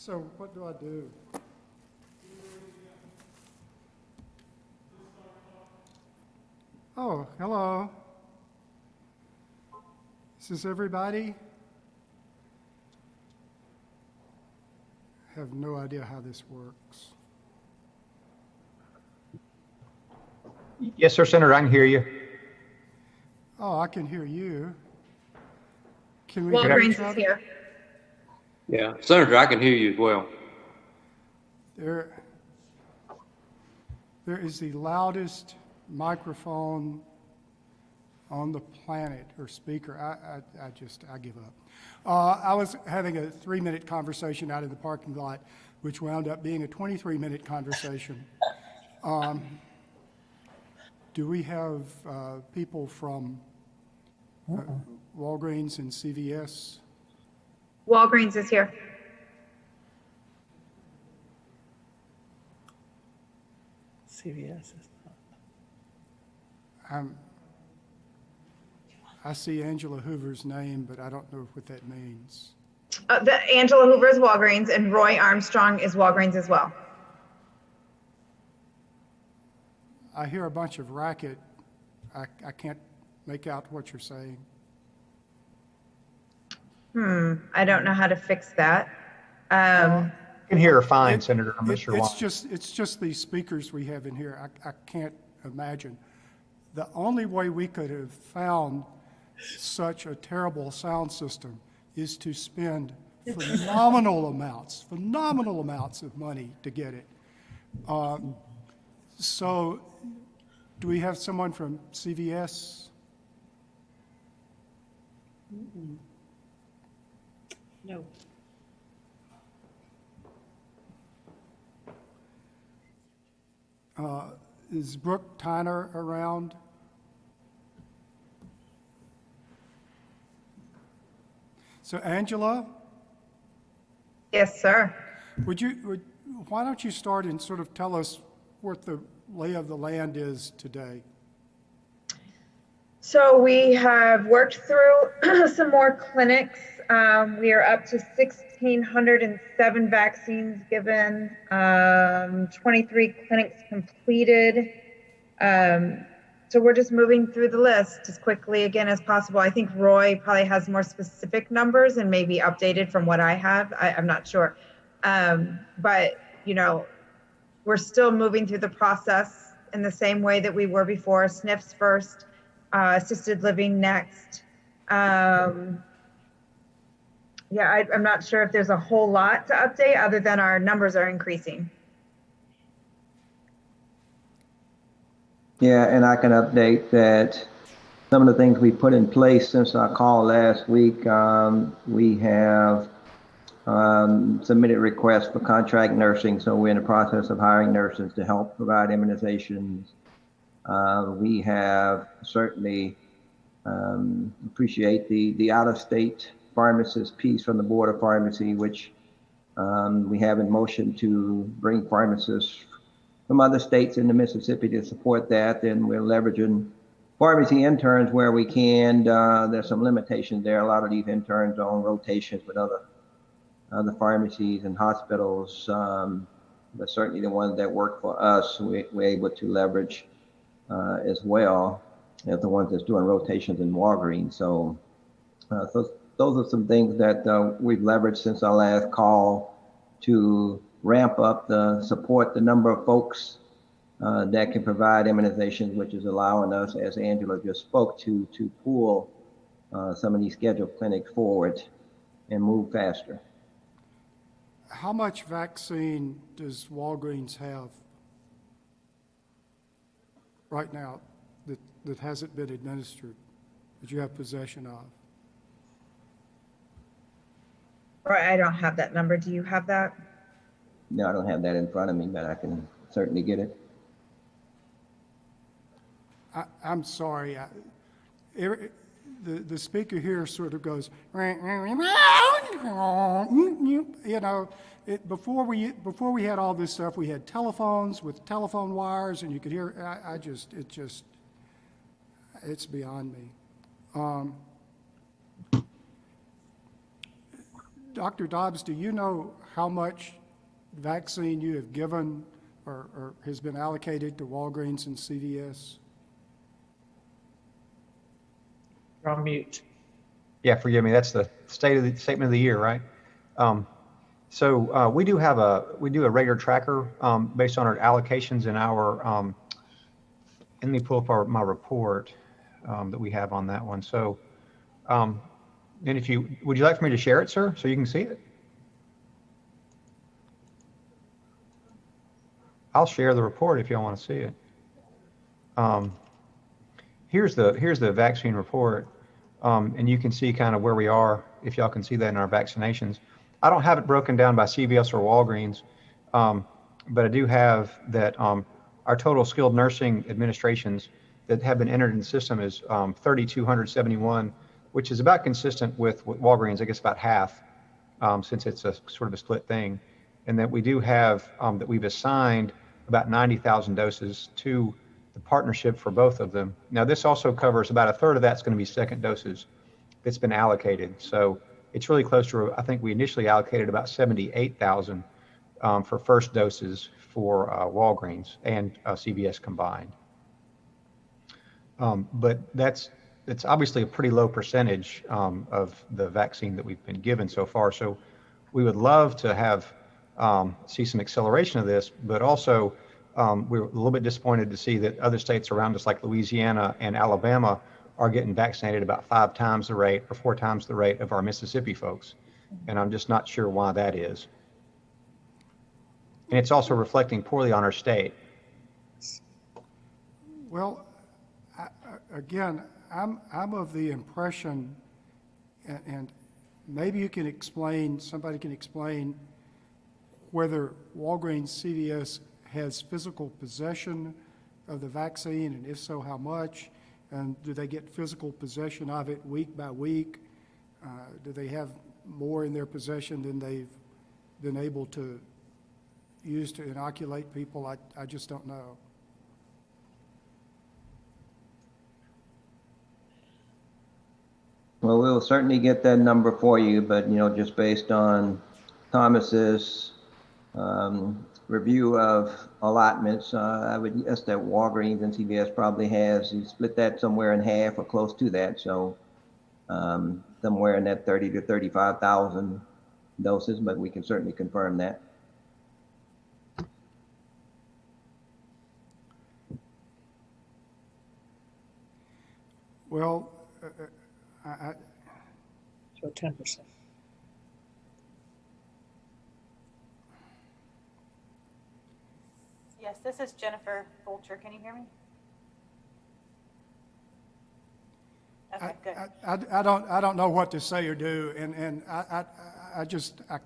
So what do I do? Oh, hello. Is this everybody? I have no idea how this works. Yes, sir, Senator, I can hear you. Oh, I can hear you. Can we Walgreens hear each is other? here. Yeah, Senator, I can hear you as well. There is the loudest microphone on the planet, or speaker. I give up. I was having a 3-minute conversation out in the parking lot, which wound up being a 23-minute conversation. Do we have people from Walgreens and CVS? Walgreens is here. CVS is not. I see Angela Hoover's name, but I don't know what that means. The Angela Hoover is Walgreens, and Roy Armstrong is Walgreens as well. I hear a bunch of racket. I can't make out what you're saying. I don't know how to fix that. I can hear her fine, Senator. I'm not sure why. It's just these speakers we have in here. I can't imagine. The only way we could have found such a terrible sound system is to spend phenomenal amounts of money to get it. So do we have someone from CVS? No. Is Brooke Tyner around? So Angela, Yes, sir. why don't you start and sort of tell us what the lay of the land is today? So we have worked through some more clinics. We are up to 1,607 vaccines given, 23 clinics completed. So we're just moving through the list as quickly again as possible. I think Roy probably has more specific numbers and maybe updated from what I have. I'm not sure. But, you know, we're still moving through the process in the same way that we were before. SNFs first, assisted living next. I'm not sure if there's a whole lot to update other than our numbers are increasing. Yeah, and I can update that some of the things we put in place since our call last week, we have submitted requests for contract nursing. So we're in the process of hiring nurses to help provide immunizations. We have certainly appreciate the out-of-state pharmacist piece from the Board of Pharmacy, which we have in motion to bring pharmacists from other states into Mississippi to support that. And we're leveraging pharmacy interns where we can. There's some limitations there. A lot of these interns are on rotations with other pharmacies and hospitals, but certainly the ones that work for us, we're able to leverage as well as the ones that's doing rotations in Walgreens. So those are some things that we've leveraged since our last call to ramp up support the number of folks that can provide immunizations, which is allowing us, as Angela just spoke to pull some of these scheduled clinics forward and move faster. How much vaccine does Walgreens have right now that hasn't been administered, that you have possession of? Roy, I don't have that number. Do you have that? No, I don't have that in front of me, but I can certainly get it. I'm sorry. The speaker here sort of goes, you know, before we had all this stuff, we had telephones with telephone wires, and you could hear. It's beyond me. Dr. Dobbs, do you know how much vaccine you have given or has been allocated to Walgreens and CVS? You're on mute. Yeah, forgive me. That's the statement of the year, right? So we do a regular tracker based on our allocations in our. Let me pull up my report that we have on that one. So, and would you like for me to share it, sir, so you can see it? I'll share the report if y'all want to see it. Here's the vaccine report, and you can see kind of where we are, if y'all can see that in our vaccinations. I don't have it broken down by CVS or Walgreens, but I do have that our total skilled nursing administrations that have been entered in the system is 3,271, which is about consistent with Walgreens, I guess about half, since it's a sort of a split thing. And that we do have, that we've assigned about 90,000 doses to the partnership for both of them. Now, this also covers about a third of that's going to be second doses that's been allocated. So it's really close to, I think we initially allocated about 78,000 for first doses for Walgreens and CVS combined. But it's obviously a pretty low percentage of the vaccine that we've been given so far. So we would love to have see some acceleration of this, but also we're a little bit disappointed to see that other states around us like Louisiana and Alabama are getting vaccinated about 5 times the rate or 4 times the rate of our Mississippi folks. And I'm just not sure why that is. And it's also reflecting poorly on our state. Well, again, I'm of the impression, and maybe you can explain, somebody can explain whether Walgreens CVS has physical possession of the vaccine, and if so, how much? And do they get physical possession of it week by week? Do they have more in their possession than they've been able to use to inoculate people? I just don't know. Well, we'll certainly get that number for you, but just based on Thomas's review of allotments, I would guess that Walgreens and CVS probably he split that somewhere in half or close to that. So somewhere in that 30 to 35,000 doses, but we can certainly confirm that. Well, So 10%. Yes, this is Jennifer Fulcher. Can you hear me? Okay, good. I don't know what to say or do, and I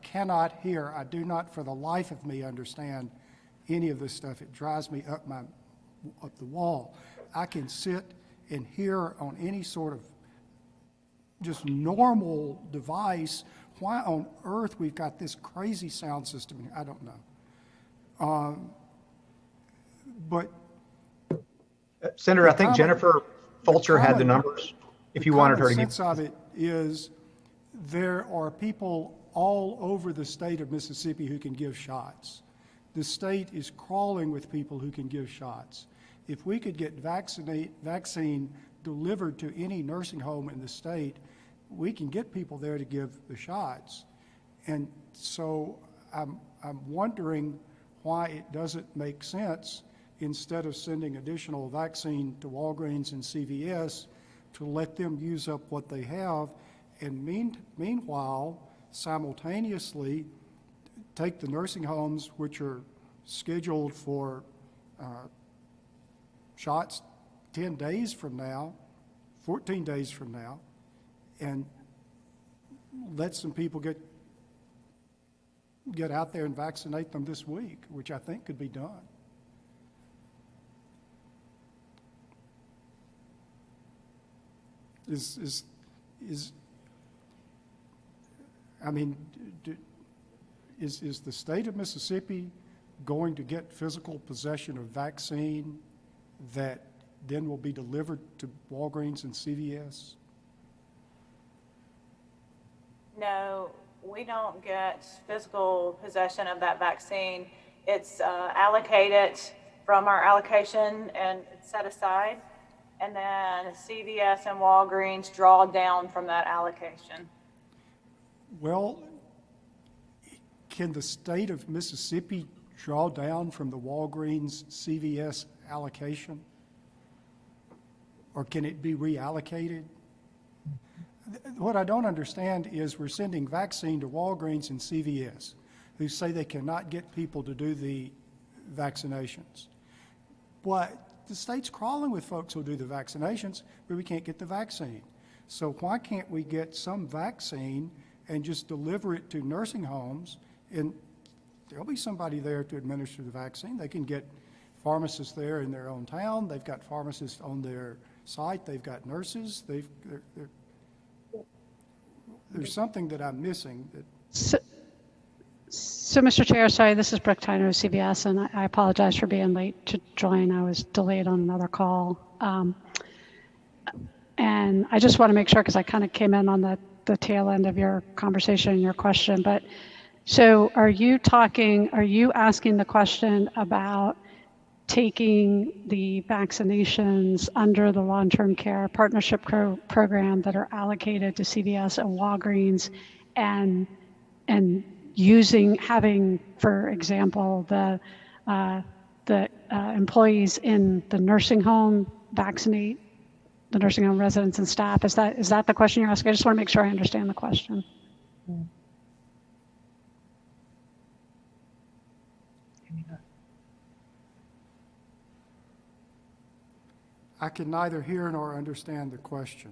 cannot hear. I do not for the life of me understand any of this stuff. It drives me up the wall. I can sit and hear on any sort of just normal device. Why on earth we've got this crazy sound system? I don't know. But Senator, I think Jennifer Fulcher had the numbers if you wanted her to give. The sense of it is there are people all over the state of Mississippi who can give shots. The state is crawling with people who can give shots. If we could get vaccine delivered to any nursing home in the state, we can get people there to give the shots. And so I'm wondering why it doesn't make sense, instead of sending additional vaccine to Walgreens and CVS, to let them use up what they have, and meanwhile, simultaneously, take the nursing homes which are scheduled for shots 10 days from now, 14 days from now, and let some people get out there and vaccinate them this week, which I think could be done. Is the state of Mississippi going to get physical possession of vaccine that then will be delivered to Walgreens and CVS? No, we don't get physical possession of that vaccine. It's allocated from our allocation and it's set aside. And then CVS and Walgreens draw down from that allocation. Well, can the state of Mississippi draw down from the Walgreens CVS allocation? Or can it be reallocated? What I don't understand is we're sending vaccine to Walgreens and CVS, who say they cannot get people to do the vaccinations. But the state's crawling with folks who'll do the vaccinations, but we can't get the vaccine. So why can't we get some vaccine and just deliver it to nursing homes, and there'll be somebody there to administer the vaccine. They can get pharmacists there in their own town. They've got pharmacists on their site. They've got nurses. There's something that I'm missing. So, Mr. Chair, sorry, this is Brooke Tyner of CBS, and I apologize for being late to join. I was delayed on another call. And I just want to make sure, because I kind of came in on the tail end of your conversation and your question. But so are you asking the question about taking the vaccinations under the long-term care partnership program that are allocated to CVS and Walgreens and having, for example, the employees in the nursing home vaccinate the nursing home residents and staff? Is that the question you're asking? I just want to make sure I understand the question. I can neither hear nor understand the question.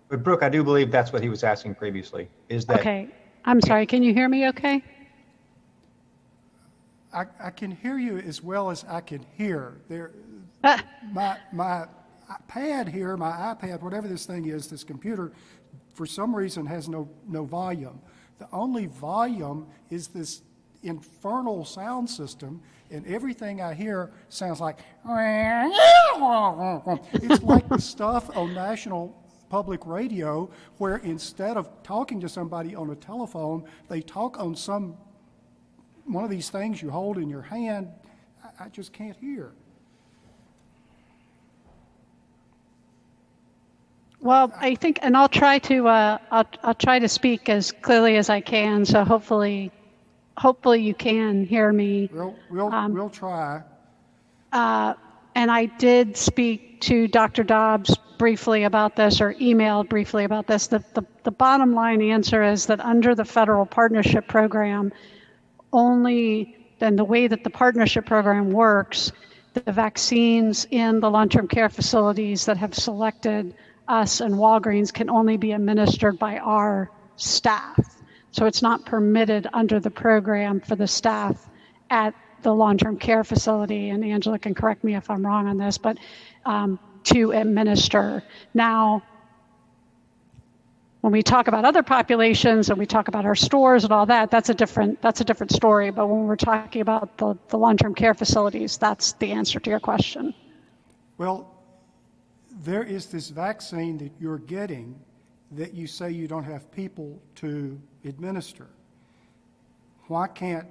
But Brooke, I do believe that's what he was asking previously, is that. Okay, I'm sorry, can you hear me okay? I can hear you as well as I can hear. My pad here, my iPad, whatever this thing is, this computer, for some reason has no volume. The only volume is this infernal sound system, and everything I hear sounds like, it's like the stuff on National Public Radio where instead of talking to somebody on a telephone, they talk on one of these things you hold in your hand. I just can't hear. Well, I think, and I'll try to speak as clearly as I can. So hopefully you can hear me. We'll try. And I did speak to Dr. Dobbs briefly about this, or emailed briefly about this. The bottom line answer is that under the federal partnership program, only then the way that the partnership program works, the vaccines in the long-term care facilities that have selected us and Walgreens can only be administered by our staff. So it's not permitted under the program for the staff at the long-term care facility, and Angela can correct me if I'm wrong on this, but to administer. Now, when we talk about other populations and we talk about our stores and all that, that's a different story. But when we're talking about the long-term care facilities, that's the answer to your question. Well, there is this vaccine that you're getting that you say you don't have people to administer. Why can't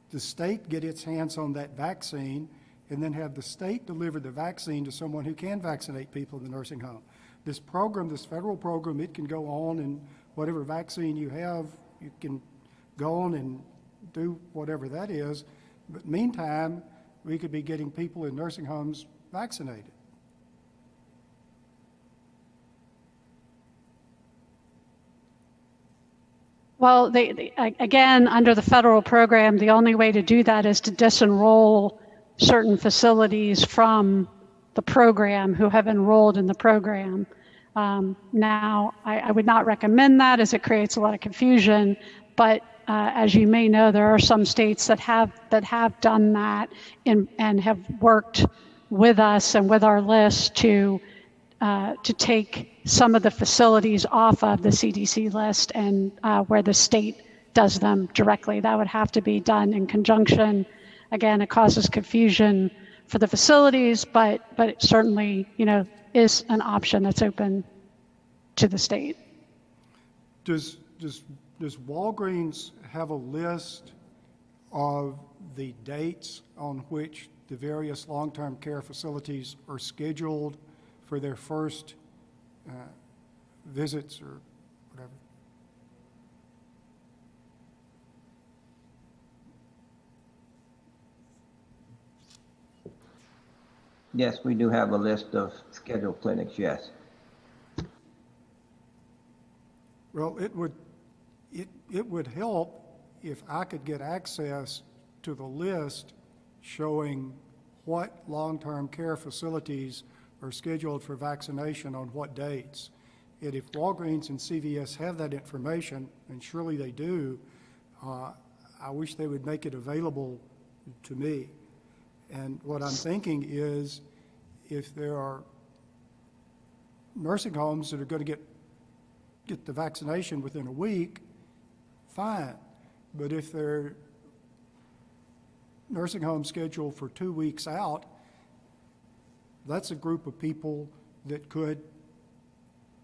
the state get its hands on that vaccine and then have the state deliver the vaccine to someone who can vaccinate people in the nursing home? This program, this federal program, it can go on, and whatever vaccine you have, you can go on and do whatever that is. But meantime, we could be getting people in nursing homes vaccinated. Well, again, under the federal program, the only way to do that is to disenroll certain facilities from the program who have enrolled in the program. Now, I would not recommend that, as it creates a lot of confusion, but as you may know, there are some states that have done that and have worked with us and with our list to take some of the facilities off of the CDC list, and where the state does them directly. That would have to be done in conjunction. Again, it causes confusion for the facilities, but it certainly, is an option that's open. to the state. Does Walgreens have a list of the dates on which the various long-term care facilities are scheduled for their first visits or whatever? Yes, we do have a list of scheduled clinics, yes. Well, it would help if I could get access to the list showing what long-term care facilities are scheduled for vaccination on what dates. And if Walgreens and CVS have that information, and surely they do, I wish they would make it available to me. And what I'm thinking is, if there are nursing homes that are going to get the vaccination within a week, fine. But if they're nursing home scheduled for 2 weeks out, that's a group of people that could,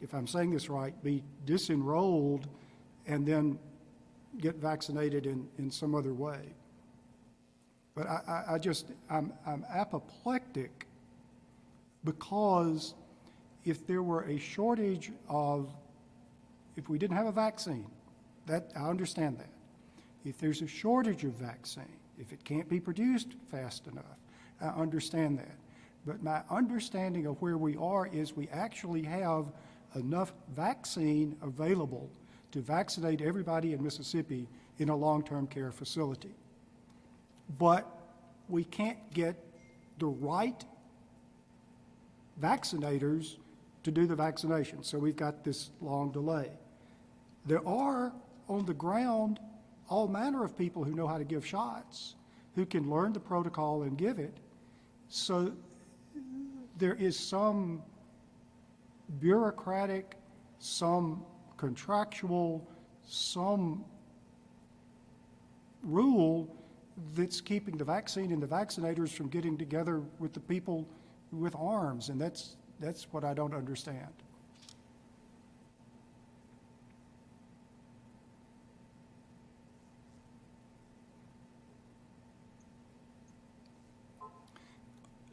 if I'm saying this right, be disenrolled and then get vaccinated in some other way. But I'm apoplectic because if there were a shortage of, if we didn't have a vaccine, that I understand that. If there's a shortage of vaccine, if it can't be produced fast enough, I understand that. But my understanding of where we are is we actually have enough vaccine available to vaccinate everybody in Mississippi in a long-term care facility. But we can't get the right vaccinators to do the vaccination. So we've got this long delay. There are on the ground all manner of people who know how to give shots, who can learn the protocol and give it. So there is some bureaucratic, some contractual, some rule that's keeping the vaccine and the vaccinators from getting together with the people with arms, and that's what I don't understand.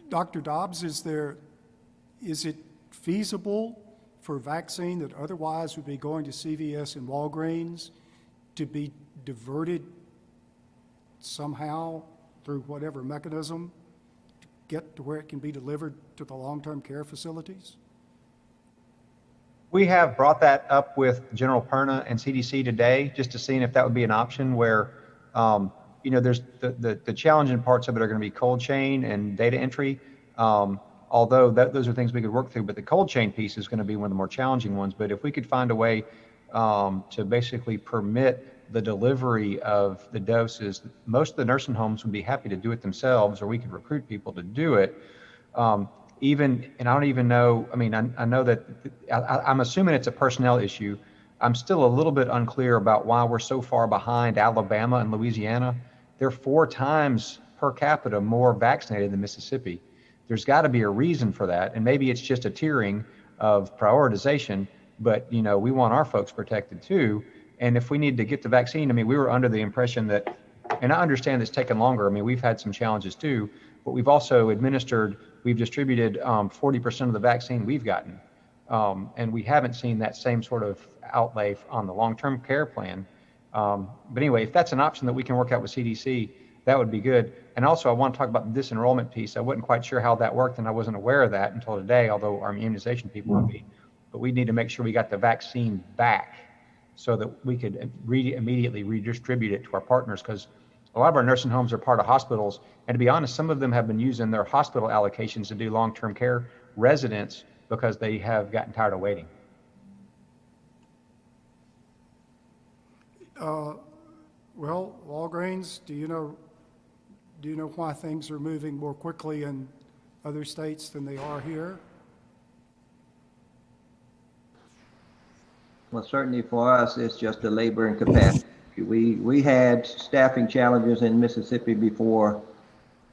Dr. Dobbs, is it feasible for vaccine that otherwise would be going to CVS and Walgreens to be diverted somehow through whatever mechanism to get to where it can be delivered to the long-term care facilities? We have brought that up with General Perna and CDC today, just to see if that would be an option where, there's the challenging parts of it are going to be cold chain and data entry. Although those are things we could work through, but the cold chain piece is going to be one of the more challenging ones. But if we could find a way to basically permit the delivery of the doses, most of the nursing homes would be happy to do it themselves, or we could recruit people to do it. And I don't even know, I know that, I'm assuming it's a personnel issue. I'm still a little bit unclear about why we're so far behind Alabama and Louisiana. They're 4 times per capita more vaccinated than Mississippi. There's got to be a reason for that, and maybe it's just a tiering of prioritization, but we want our folks protected too. And if we need to get the vaccine, we were under the impression that, and I understand it's taken longer. We've had some challenges too, but we've also we've distributed 40% of the vaccine we've gotten. And we haven't seen that same sort of outlay on the long-term care plan. But anyway, if that's an option that we can work out with CDC, that would be good. And also I want to talk about the disenrollment piece. I wasn't quite sure how that worked, and I wasn't aware of that until today, although our immunization people would be. But we need to make sure we got the vaccine back so that we could immediately redistribute it to our partners, because a lot of our nursing homes are part of hospitals. And to be honest, some of them have been using their hospital allocations to do long-term care residents because they have gotten tired of waiting. Well, Walgreens, do you know why things are moving more quickly in other states than they are here? Well, certainly for us, it's just the labor and capacity. We had staffing challenges in Mississippi before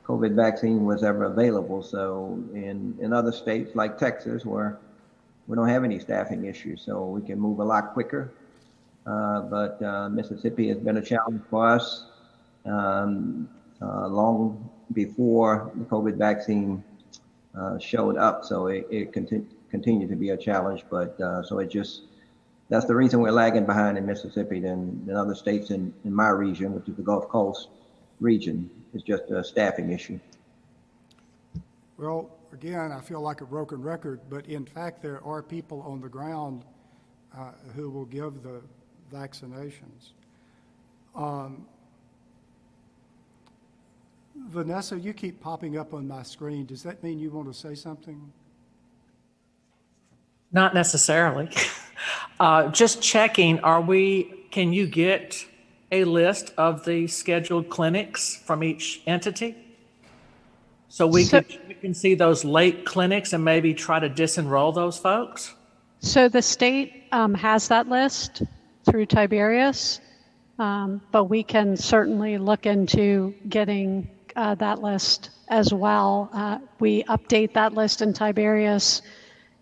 COVID vaccine was ever available. So in other states like Texas, where we don't have any staffing issues, so we can move a lot quicker. But Mississippi has been a challenge for us long before the COVID vaccine showed up. So it continued to be a challenge, but so it just, that's the reason we're lagging behind in Mississippi than other states in my region, which is the Gulf Coast region. It's just a staffing issue. Well, again, I feel like a broken record, but in fact, there are people on the ground who will give the vaccinations. Vanessa, you keep popping up on my screen. Does that mean you want to say something? Not necessarily. Just checking, can you get a list of the scheduled clinics from each entity? So we can see those late clinics and maybe try to disenroll those folks? So the state has that list through Tiberius, but we can certainly look into getting that list as well. We update that list in Tiberius,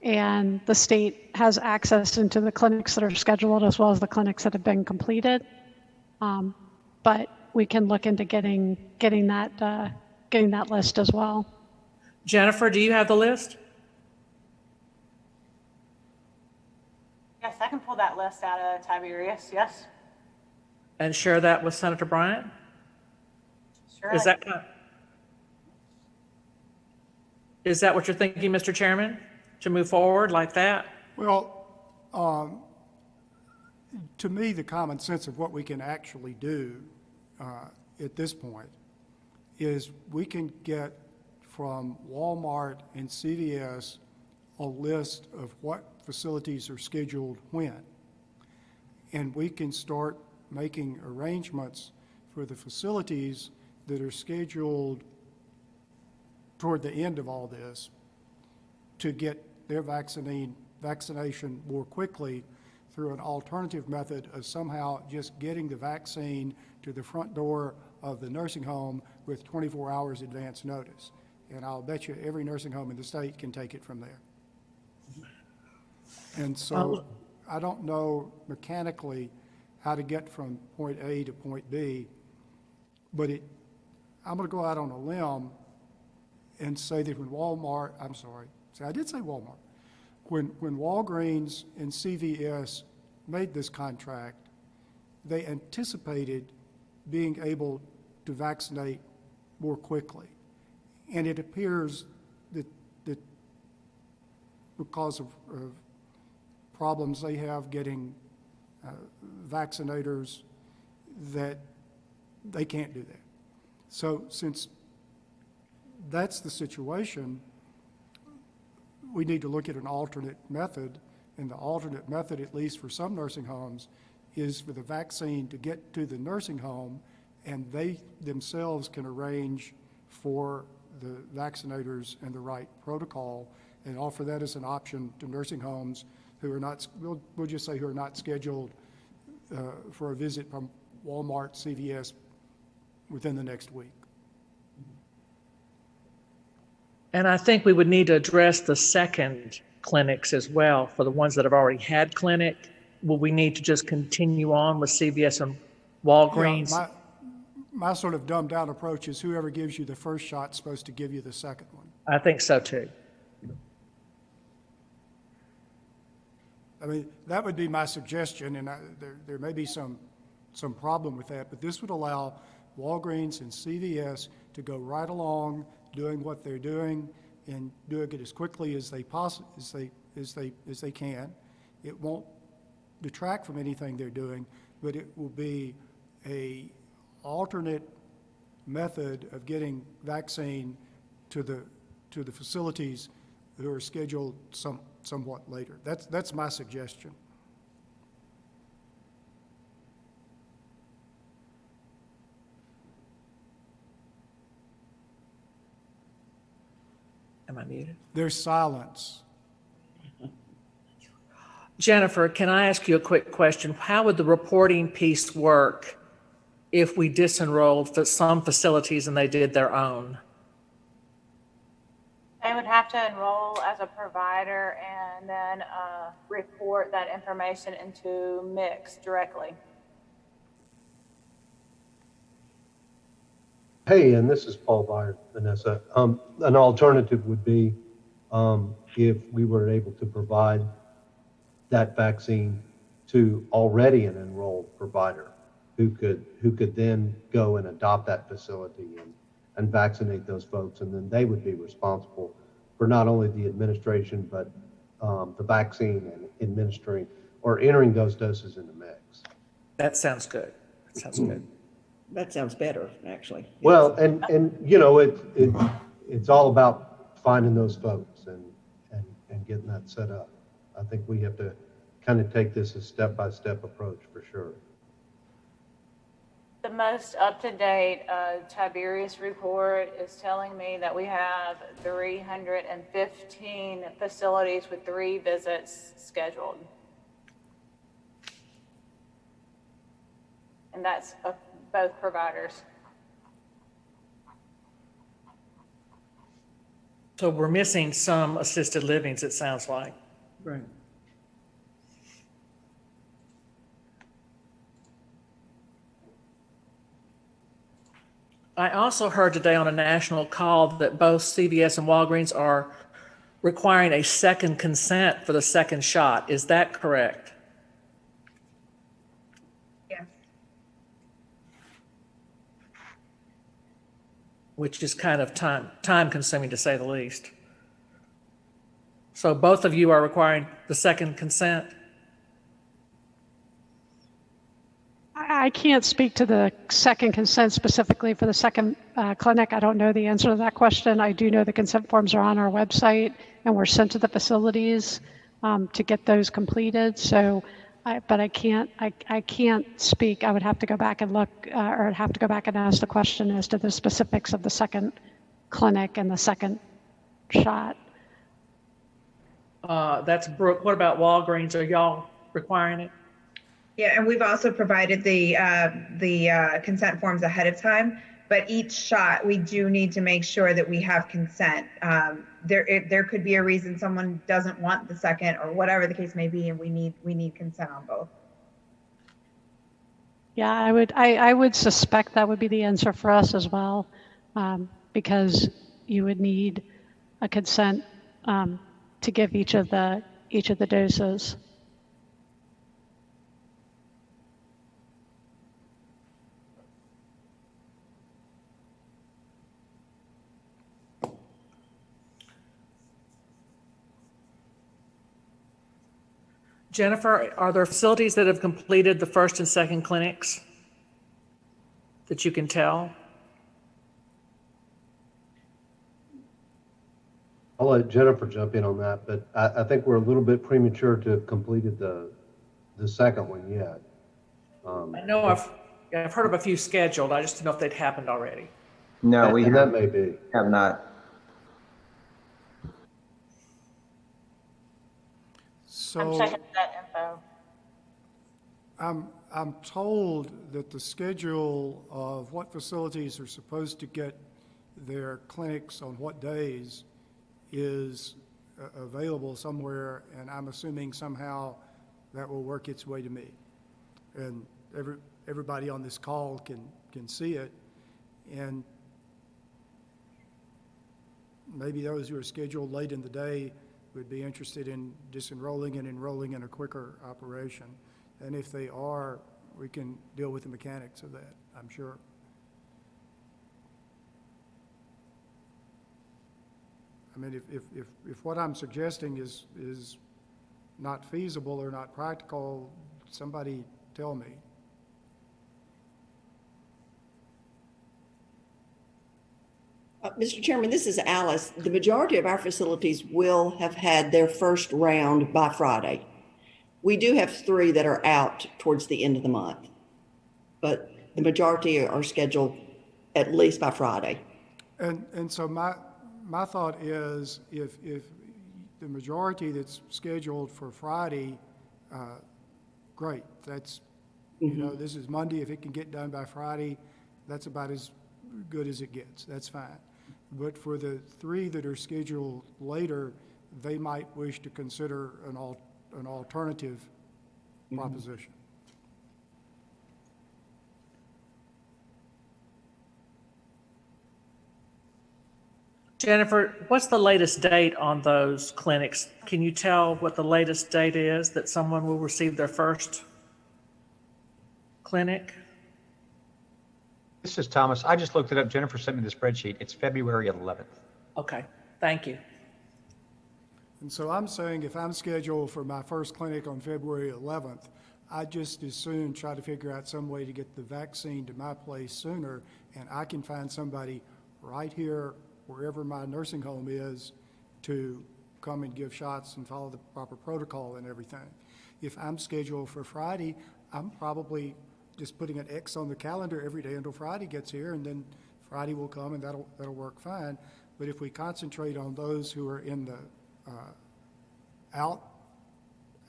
and the state has access into the clinics that are scheduled as well as the clinics that have been completed. But we can look into getting that list as well. Jennifer, do you have the list? Yes, I can pull that list out of Tiberius, yes. And share that with Senator Bryant? Sure. Is that what you're thinking, Mr. Chairman, to move forward like that? Well, to me, the common sense of what we can actually do at this point is we can get from Walmart and CVS a list of what facilities are scheduled when. And we can start making arrangements for the facilities that are scheduled toward the end of all this to get their vaccination more quickly through an alternative method of somehow just getting the vaccine to the front door of the nursing home with 24 hours advance notice. And I'll bet you every nursing home in the state can take it from there. And so I don't know mechanically how to get from point A to point B, but I'm going to go out on a limb and say that when I did say Walmart. When Walgreens and CVS made this contract, they anticipated being able to vaccinate more quickly. And it appears that because of problems they have getting vaccinators, that they can't do that. So since that's the situation, we need to look at an alternate method, and the alternate method, at least for some nursing homes, is for the vaccine to get to the nursing home, and they themselves can arrange for the vaccinators and the right protocol and offer that as an option to nursing homes who are not, we'll just say who are not scheduled for a visit from Walmart, CVS within the next week. And I think we would need to address the second clinics as well for the ones that have already had clinic. Will we need to just continue on with CVS and Walgreens? Yeah, my sort of dumbed down approach is whoever gives you the first shot is supposed to give you the second one. I think so too. I mean, that would be my suggestion, and there may be some problem with that, but this would allow Walgreens and CVS to go right along doing what they're doing and doing it as quickly as they can. It won't detract from anything they're doing, but it will be a alternate method of getting vaccine to the facilities who are scheduled somewhat later. That's my suggestion. Am I muted? There's silence. Jennifer, can I ask you a quick question? How would the reporting piece work if we disenrolled some facilities and they did their own? They would have to enroll as a provider and then report that information into Mix directly. Hey, and this is Paul Byer, Vanessa. An alternative would be if we were able to provide that vaccine to already an enrolled provider who could then go and adopt that facility and vaccinate those folks, and then they would be responsible for not only the administration but the vaccine and administering or entering those doses in the mix. That sounds good. That sounds good. That sounds better, actually. Well, and you know, it's all about finding those folks and getting that set up. I think we have to kind of take this a step-by-step approach for sure. The most up-to-date Tiberius report is telling me that we have 315 facilities with 3 visits scheduled. And that's both providers. So we're missing some assisted livings, it sounds like. Right. I also heard today on a national call that both CVS and Walgreens are requiring a second consent for the second shot. Is that correct? Yes. Which is kind of time consuming to say the least. So both of you are requiring the second consent? I can't speak to the second consent specifically for the second clinic. I don't know the answer to that question. I do know the consent forms are on our website and were sent to the facilities to get those completed. So, but I can't speak. I would have to go back and look, or I'd have to go back and ask the question as to the specifics of the second clinic and the second shot. That's Brooke. What about Walgreens? Are y'all requiring it? Yeah, and we've also provided the consent forms ahead of time, but each shot, we do need to make sure that we have consent. There could be a reason someone doesn't want the second or whatever the case may be, and we need consent on both. Yeah, I would suspect that would be the answer for us as well, because you would need a consent to give each of the doses. Jennifer, are there facilities that have completed the first and second clinics that you can tell? I'll let Jennifer jump in on that, but I think we're a little bit premature to have completed the second one yet. I know I've heard of a few scheduled. I just didn't know if they'd happened already. No, we that may be. have not. I'm So checking that info. I'm told that the schedule of what facilities are supposed to get their clinics on what days is available somewhere, and I'm assuming somehow that will work its way to me. And everybody on this call can see it, and maybe those who are scheduled late in the day would be interested in disenrolling and enrolling in a quicker operation. And if they are, we can deal with the mechanics of that, I'm sure. I mean, if what I'm suggesting is not feasible or not practical, somebody tell me. Mr. Chairman, this is Alice. The majority of our facilities will have had their first round by Friday. We do have 3 that are out towards the end of the month, but the majority are scheduled at least by Friday. And so my thought is if the majority that's scheduled for Friday, great. That's, you know, this is Monday. If it can get done by Friday, that's about as good as it gets. That's fine. But for the 3 that are scheduled later, they might wish to consider an alternative proposition. Jennifer, what's the latest date on those clinics? Can you tell what the latest date is that someone will receive their first clinic? This is Thomas. I just looked it up. Jennifer sent me the spreadsheet. It's February 11th. Okay, thank you. And so I'm saying if I'm scheduled for my first clinic on February 11th, I just as soon try to figure out some way to get the vaccine to my place sooner, and I can find somebody right here, wherever my nursing home is, to come and give shots and follow the proper protocol and everything. If I'm scheduled for Friday, I'm probably just putting an X on the calendar every day until Friday gets here, and then Friday will come and that'll work fine. But if we concentrate on those who are in the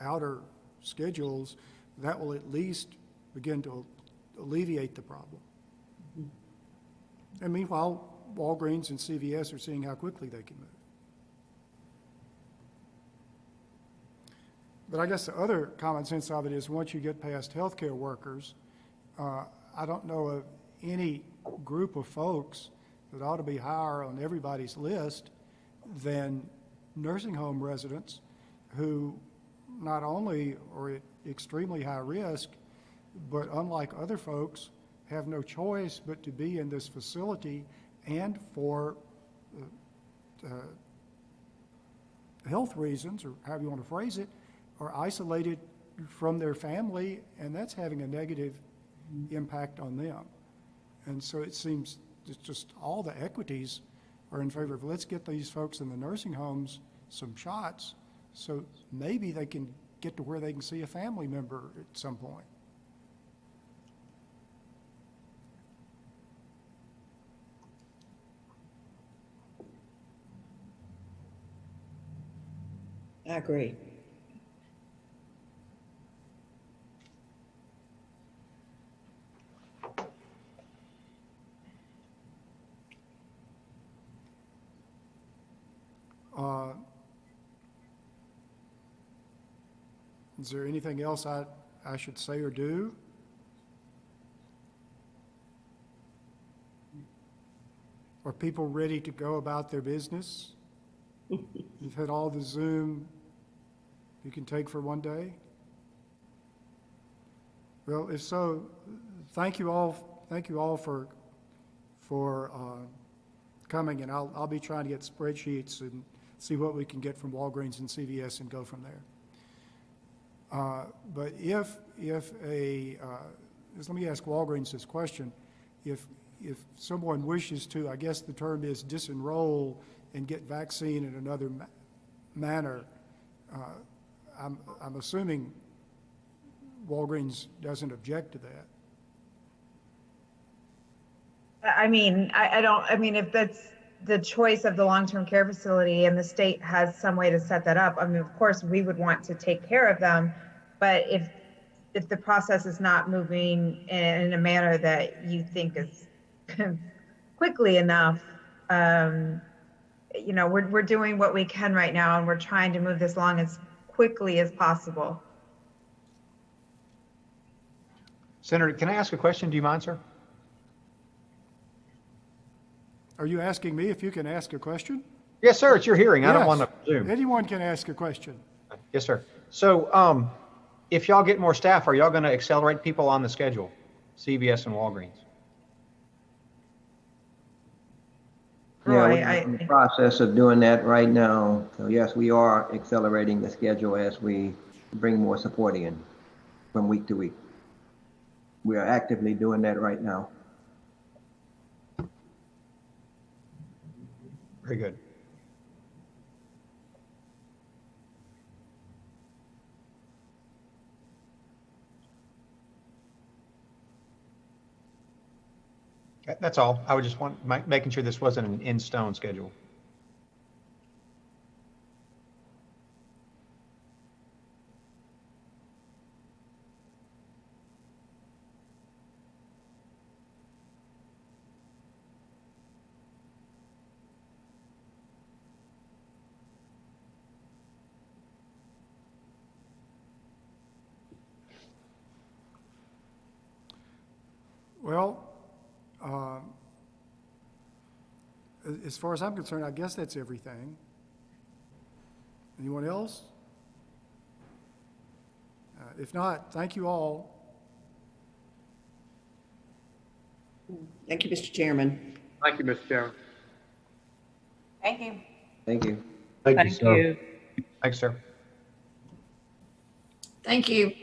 outer schedules, that will at least begin to alleviate the problem. And meanwhile, Walgreens and CVS are seeing how quickly they can move. But I guess the other common sense of it is once you get past healthcare workers, I don't know of any group of folks that ought to be higher on everybody's list than nursing home residents who not only are at extremely high risk, but unlike other folks, have no choice but to be in this facility and for health reasons, or however you want to phrase it, are isolated from their family, and that's having a negative impact on them. And so it seems it's just all the equities are in favor of let's get these folks in the nursing homes some shots so maybe they can get to where they can see a family member at some point. I agree. Is there anything else I should say or do? Are people ready to go about their business? You've had all the Zoom you can take for one day? Well, if so, thank you all for coming, and I'll be trying to get spreadsheets and see what we can get from Walgreens and CVS and go from there. But if let me ask Walgreens this question. If someone wishes to, I guess the term is disenroll and get vaccine in another manner, I'm assuming Walgreens doesn't object to that. I mean, if that's the choice of the long-term care facility and the state has some way to set that up, I mean, of course, we would want to take care of them. But if the process is not moving in a manner that you think is quickly enough, we're doing what we can right now, and we're trying to move this along as quickly as possible. Senator, can I ask a question? Do you mind, sir? Are you asking me if you can ask a question? Yes, sir. It's your hearing. I don't Yes. want to presume. Anyone can ask a question. Yes, sir. So if y'all get more staff, are y'all going to accelerate people on the schedule, CVS and Walgreens? Yeah, Roy, we're in the process of doing that right now. So yes, we are accelerating the schedule as we bring more support in from week to week. We are actively doing that right now. Very good. Okay, that's all. I would just making sure this wasn't an in-stone schedule. Well, as far as I'm concerned, I guess that's everything. Anyone else? If not, thank you all. Thank you, Mr. Chairman. Thank you, Mr. Chairman. Thank you. Thank you. Thank you, sir. Thanks, sir. Thank you.